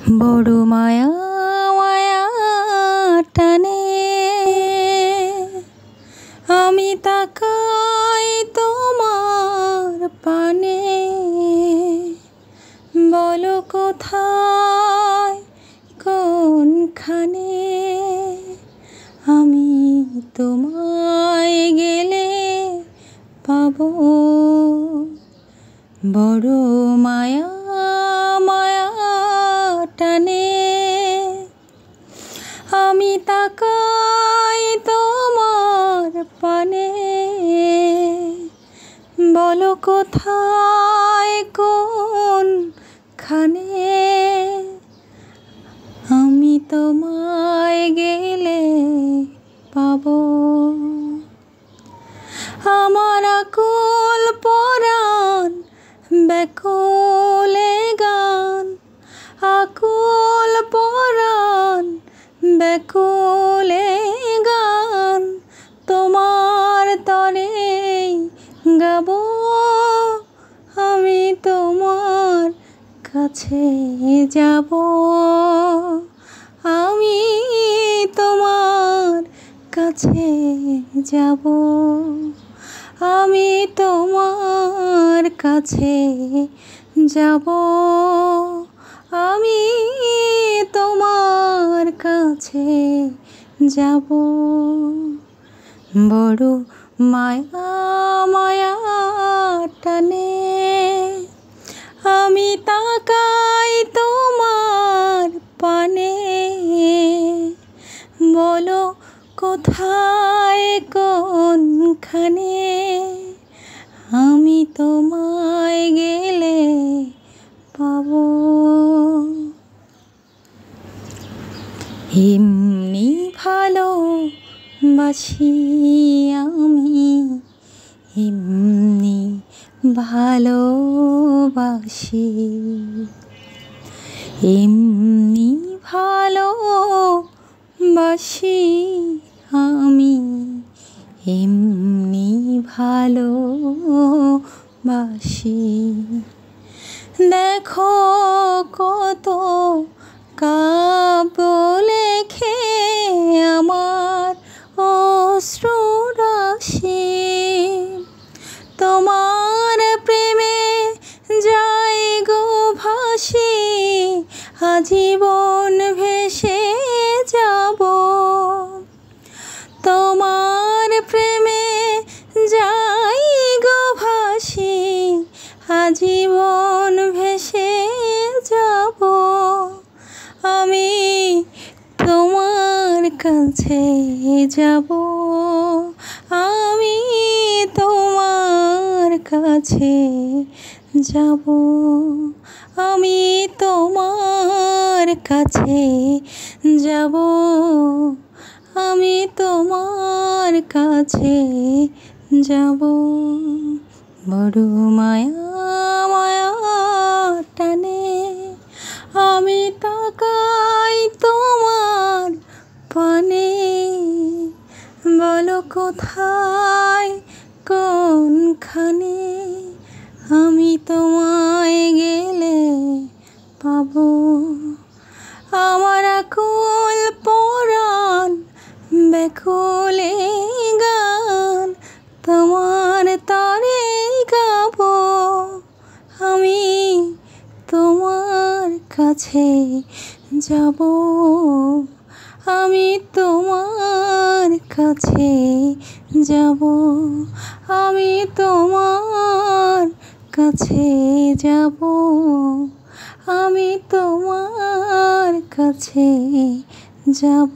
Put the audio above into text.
বড় মায়া মায়া টানে আমি তাকাই তোমার পানে। বলো কোথায় কোনখানে আমি তোমায় গেলে পাবো। বড় মায়া মায়া টানে আমি তাকাই তোমার পানে। বলো কোথায় কোনখানে আমি তোমায় গেলে পাবো। আমার আকুল পরাণ ব্যাকুলে গান, আকুল পরাণ ব্যাকুলে গান তোমার তরে গাবো। আমি তোমার কাছে যাব, আমি তোমার কাছে যাব, আমি তোমার কাছে যাব, আমি তোমার কাছে যাব। বড় মায়া মায়া টানে আমি তাকাই তোমার পানে। বলো কোথায় কোনখানে আমি তোমায় গেলে পাবো। এমনি ভালোবাসি আমি, এমনি ভালোবাসি, এমনি ভালোবাসি আমি, এমনি ভালোবাসি। দেখো কত কাব্য লেখে আমার অশ্রুরাশি। তোমার প্রেমে যাই গো ভাসি, আজীবন ভেসে যাব। তোমার প্রেমে যাই গো ভাসি, আজীবন ভেসে যাব। আমি তোমার কাছে যাব, আমি তোমার কাছে যাব, আমি তোমার কাছে যাব, আমি তোমার কাছে যাব। বড় মায়া মায়া টানে আমি তাকাই তোমার পানে। বলো কোথায় কোনখানে আমি তোমায় গেলে পাবো। আমার আকুল পরাণ ব্যাকুলে গান তোমার তরে গাবো। আমি তোমার কাছে যাব, আমি তোমার কাছে যাব, আমি তোমার কাছে যাব, আমি তোমার কাছে যাব।